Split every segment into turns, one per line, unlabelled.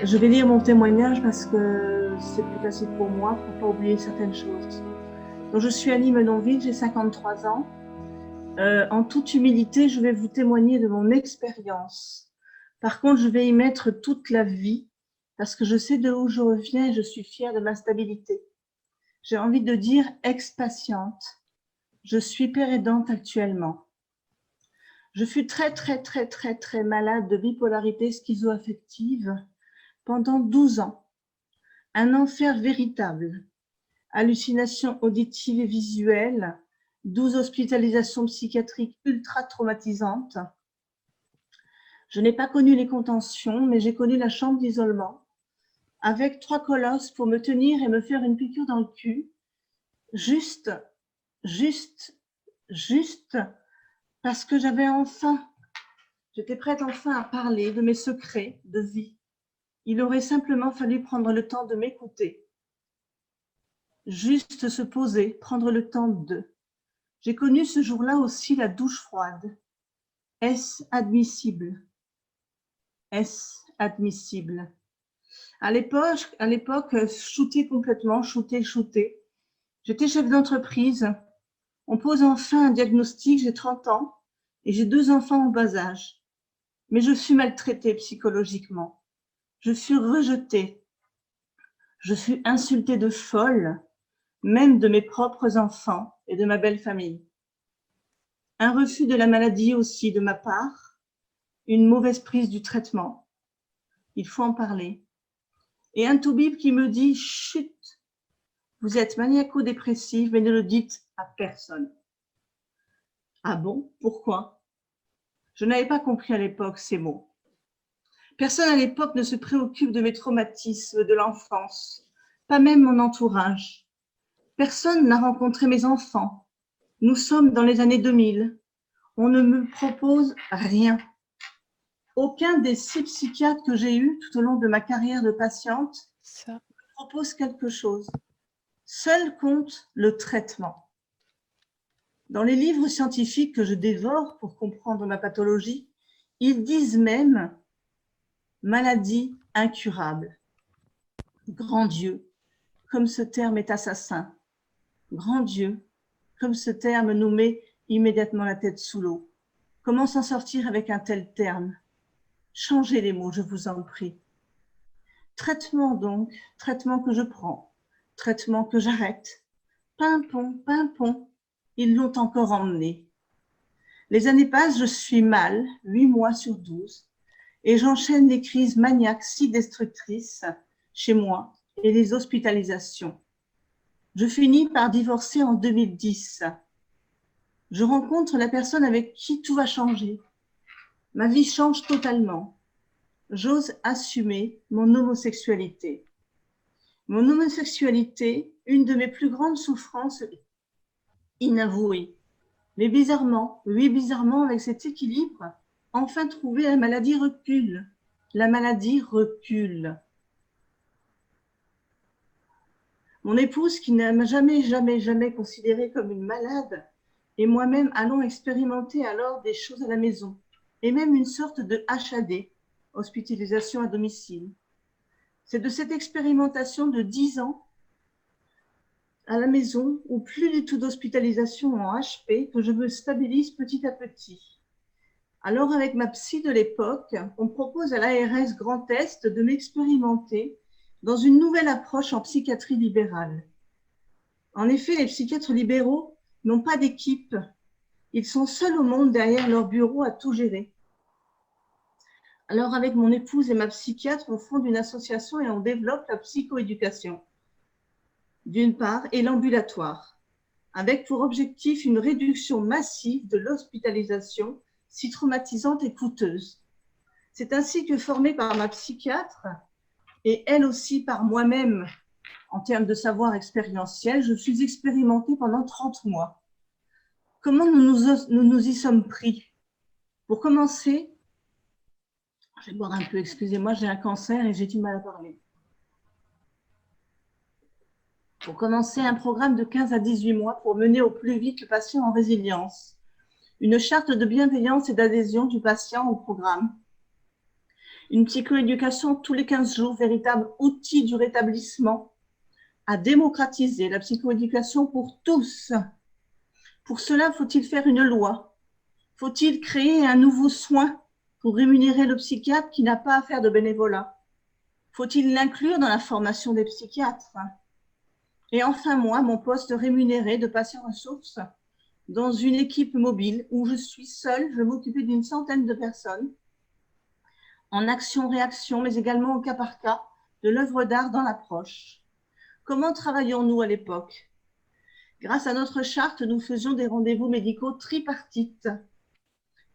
Je vais lire mon témoignage parce que c'est plus facile pour moi, pour ne pas oublier certaines choses. Donc, je suis Annie Menonville, j'ai 53 ans. En toute humilité, je vais vous témoigner de mon expérience. Par contre, je vais y mettre toute la vie parce que je sais de où je reviens et je suis fière de ma stabilité. J'ai envie de dire ex-patiente. Je suis père aidante actuellement. Je fus très malade de bipolarité schizoaffective pendant 12 ans. Un enfer véritable. Hallucinations auditives et visuelles, 12 hospitalisations psychiatriques ultra traumatisantes. Je n'ai pas connu les contentions, mais j'ai connu la chambre d'isolement, avec 3 colosses pour me tenir et me faire une piqûre dans le cul, juste parce que j'étais prête enfin à parler de mes secrets de vie. Il aurait simplement fallu prendre le temps de m'écouter. Juste se poser, prendre le temps de. J'ai connu ce jour-là aussi la douche froide. Est-ce admissible? Est-ce admissible? À l'époque, shooté complètement, shooté. J'étais chef d'entreprise. On pose enfin un diagnostic, j'ai 30 ans et j'ai 2 enfants en bas âge. Mais je suis maltraitée psychologiquement. Je suis rejetée. Je suis insultée de folle, même de mes propres enfants et de ma belle famille. Un refus de la maladie aussi de ma part, une mauvaise prise du traitement. Il faut en parler. Et un toubib qui me dit « Chut, vous êtes maniaco-dépressive, mais ne le dites à personne. » Ah bon? Pourquoi? Je n'avais pas compris à l'époque ces mots. Personne à l'époque ne se préoccupe de mes traumatismes de l'enfance, pas même mon entourage. Personne n'a rencontré mes enfants. Nous sommes dans les années 2000. On ne me propose rien. Aucun des 6 psychiatres que j'ai eus tout au long de ma carrière de patiente ne propose quelque chose. Seul compte le traitement. Dans les livres scientifiques que je dévore pour comprendre ma pathologie, ils disent même maladie incurable. Grand Dieu, comme ce terme est assassin. Grand Dieu, comme ce terme nous met immédiatement la tête sous l'eau. Comment s'en sortir avec un tel terme? Changez les mots, je vous en prie. Traitement donc, traitement que je prends, traitement que j'arrête. Pimpon, ils l'ont encore emmené. Les années passent, je suis mal, 8 mois sur 12, et j'enchaîne les crises maniaques si destructrices chez moi et les hospitalisations. Je finis par divorcer en 2010. Je rencontre la personne avec qui tout va changer. Ma vie change totalement. J'ose assumer mon homosexualité. Mon homosexualité, une de mes plus grandes souffrances inavouées. Mais bizarrement, avec cet équilibre, enfin trouvé, la maladie recule. La maladie recule. Mon épouse, qui n'a jamais considéré comme une malade, et moi-même allons expérimenter alors des choses à la maison, et même une sorte de HAD, hospitalisation à domicile. C'est de cette expérimentation de 10 ans à la maison, ou plus du tout d'hospitalisation en HP, que je me stabilise petit à petit. Alors, avec ma psy de l'époque, on propose à l'ARS Grand Est de m'expérimenter dans une nouvelle approche en psychiatrie libérale. En effet, les psychiatres libéraux n'ont pas d'équipe. Ils sont seuls au monde derrière leur bureau à tout gérer. Alors, avec mon épouse et ma psychiatre, on fonde une association et on développe la psychoéducation, d'une part, et l'ambulatoire, avec pour objectif une réduction massive de l'hospitalisation si traumatisante et coûteuse. C'est ainsi que, formée par ma psychiatre et elle aussi par moi-même, en termes de savoir expérientiel, je suis expérimentée pendant 30 mois. Comment nous y sommes pris? Pour commencer, je vais boire un peu, excusez-moi, j'ai un cancer et j'ai du mal à parler. Pour commencer, un programme de 15 à 18 mois pour mener au plus vite le patient en résilience. Une charte de bienveillance et d'adhésion du patient au programme. Une psychoéducation tous les 15 jours, véritable outil du rétablissement, à démocratiser la psychoéducation pour tous. Pour cela, faut-il faire une loi? Faut-il créer un nouveau soin pour rémunérer le psychiatre qui n'a pas à faire de bénévolat? Faut-il l'inclure dans la formation des psychiatres? Et enfin, moi, mon poste rémunéré de patient ressources dans une équipe mobile où je suis seule, je vais m'occuper d'une centaine de personnes en action-réaction, mais également au cas par cas de l'œuvre d'art dans l'approche. Comment travaillions-nous à l'époque? Grâce à notre charte, nous faisions des rendez-vous médicaux tripartites.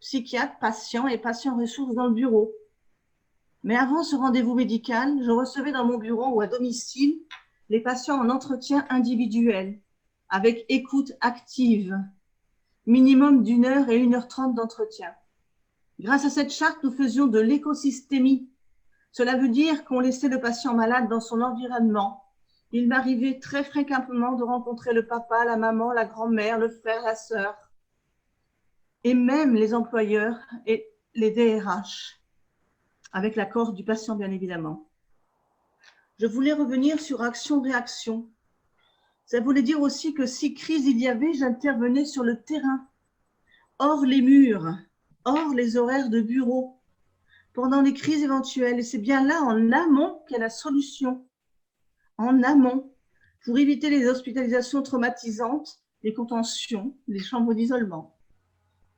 Psychiatre, patient et patient ressources dans le bureau. Mais avant ce rendez-vous médical, je recevais dans mon bureau ou à domicile les patients en entretien individuel, avec écoute active, minimum d'1 heure et 1h30 d'entretien. Grâce à cette charte, nous faisions de l'écosystémie. Cela veut dire qu'on laissait le patient malade dans son environnement. Il m'arrivait très fréquemment de rencontrer le papa, la maman, la grand-mère, le frère, la sœur, et même les employeurs et les DRH, avec l'accord du patient, bien évidemment. Je voulais revenir sur action-réaction. Ça voulait dire aussi que si crise il y avait, j'intervenais sur le terrain, hors les murs, hors les horaires de bureau, pendant les crises éventuelles. Et c'est bien là, en amont, qu'est la solution. En amont, pour éviter les hospitalisations traumatisantes, les contentions, les chambres d'isolement.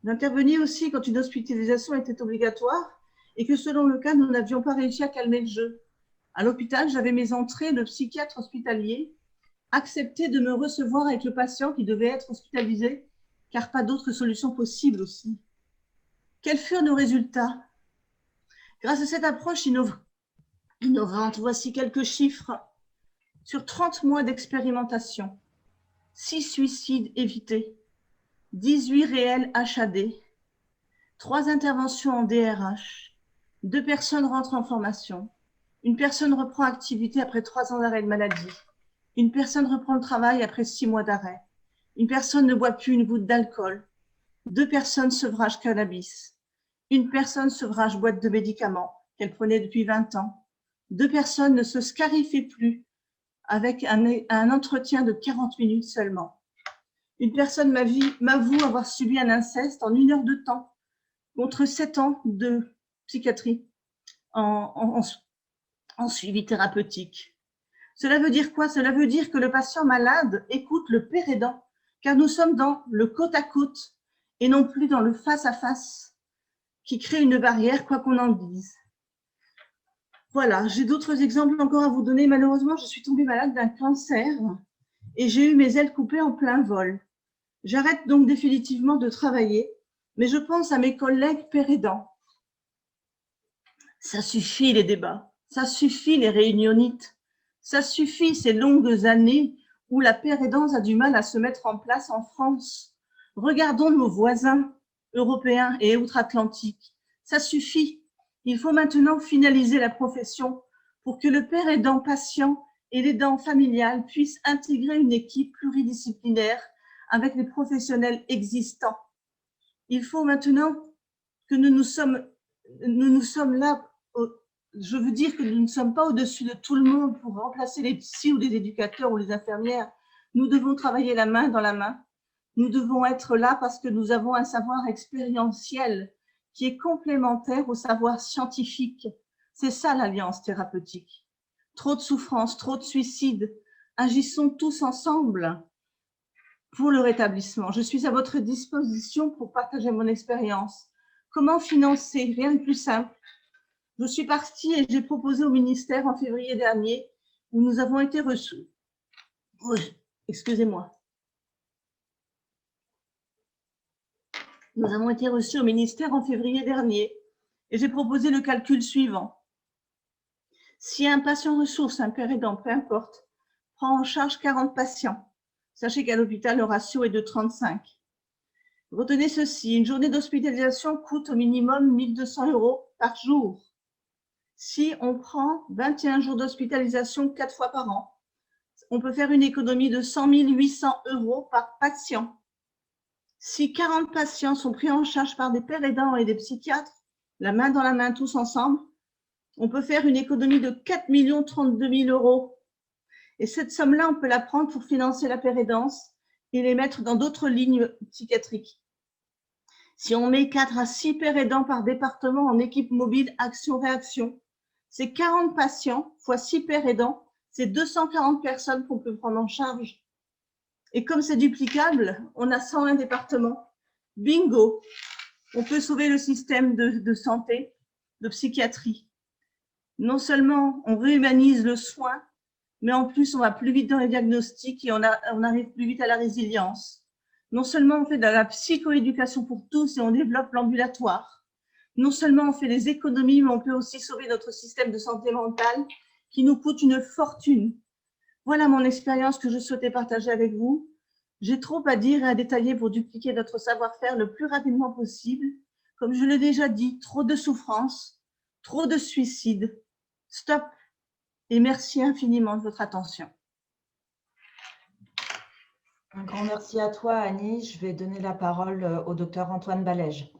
D'intervenir aussi quand une hospitalisation était obligatoire et que selon le cas, nous n'avions pas réussi à calmer le jeu. À l'hôpital, j'avais mes entrées, le psychiatre hospitalier acceptait de me recevoir avec le patient qui devait être hospitalisé, car pas d'autre solution possible aussi. Quels furent nos résultats? Grâce à cette approche innovante, voici quelques chiffres. Sur 30 mois d'expérimentation, 6 suicides évités, 18 réels HAD, 3 interventions en DRH, 2 personnes rentrent en formation, une personne reprend activité après 3 ans d'arrêt de maladie, une personne reprend le travail après 6 mois d'arrêt, une personne ne boit plus une goutte d'alcool, 2 personnes sevrage cannabis, une personne sevrage boîte de médicaments qu'elle prenait depuis 20 ans, 2 personnes ne se scarifient plus avec un entretien de 40 minutes seulement. Une personne m'avoue avoir subi un inceste en 1 heure de temps, contre 7 ans de psychiatrie en suivi thérapeutique. Cela veut dire quoi? Cela veut dire que le patient malade écoute le père aidant, car nous sommes dans le côte à côte et non plus dans le face à face qui crée une barrière, quoi qu'on en dise. Voilà, j'ai d'autres exemples encore à vous donner. Malheureusement, je suis tombée malade d'un cancer et j'ai eu mes ailes coupées en plein vol. J'arrête donc définitivement de travailler, mais je pense à mes collègues père aidants. Ça suffit les débats, ça suffit les réunionites, ça suffit ces longues années où la père aidance a du mal à se mettre en place en France. Regardons nos voisins européens et outre-Atlantique. Ça suffit. Il faut maintenant finaliser la profession pour que le père aidant patient et l'aidant familial puissent intégrer une équipe pluridisciplinaire avec les professionnels existants. Il faut maintenant que nous sommes là. Je veux dire que nous ne sommes pas au-dessus de tout le monde pour remplacer les psys ou les éducateurs ou les infirmières. Nous devons travailler la main dans la main. Nous devons être là parce que nous avons un savoir expérientiel qui est complémentaire au savoir scientifique. C'est ça l'alliance thérapeutique. Trop de souffrance, trop de suicides. Agissons tous ensemble pour le rétablissement. Je suis à votre disposition pour partager mon expérience. Comment financer? Rien de plus simple. Je suis partie et j'ai proposé au ministère en février dernier, où nous avons été reçus. Excusez-moi. Nous avons été reçus au ministère en février dernier et j'ai proposé le calcul suivant. Si un patient ressource, un père aidant, peu importe, prend en charge 40 patients, sachez qu'à l'hôpital, le ratio est de 35. Retenez ceci, une journée d'hospitalisation coûte au minimum 1 200 € par jour. Si on prend 21 jours d'hospitalisation 4 fois par an, on peut faire une économie de 100 800 € par patient. Si 40 patients sont pris en charge par des pères aidants et des psychiatres, la main dans la main tous ensemble, On peut faire une économie de 4 032 000 euros. Et cette somme-là, on peut la prendre pour financer la pérédance et les mettre dans d'autres lignes psychiatriques. Si on met 4 à 6 pérédants par département en équipe mobile action-réaction, c'est 40 patients fois 6 pérédants, c'est 240 personnes qu'on peut prendre en charge. Et comme c'est duplicable, on a 101 départements. Bingo! On peut sauver le système de santé, de psychiatrie. Non seulement on réhumanise le soin, mais en plus on va plus vite dans les diagnostics et on arrive plus vite à la résilience. Non seulement on fait de la psychoéducation pour tous et on développe l'ambulatoire. Non seulement on fait des économies, mais on peut aussi sauver notre système de santé mentale qui nous coûte une fortune. Voilà mon expérience que je souhaitais partager avec vous. J'ai trop à dire et à détailler pour dupliquer notre savoir-faire le plus rapidement possible. Comme je l'ai déjà dit, trop de souffrance, trop de suicides. Stop et merci infiniment de votre attention.
Un grand merci à toi, Annie. Je vais donner la parole au docteur Antoine Balège.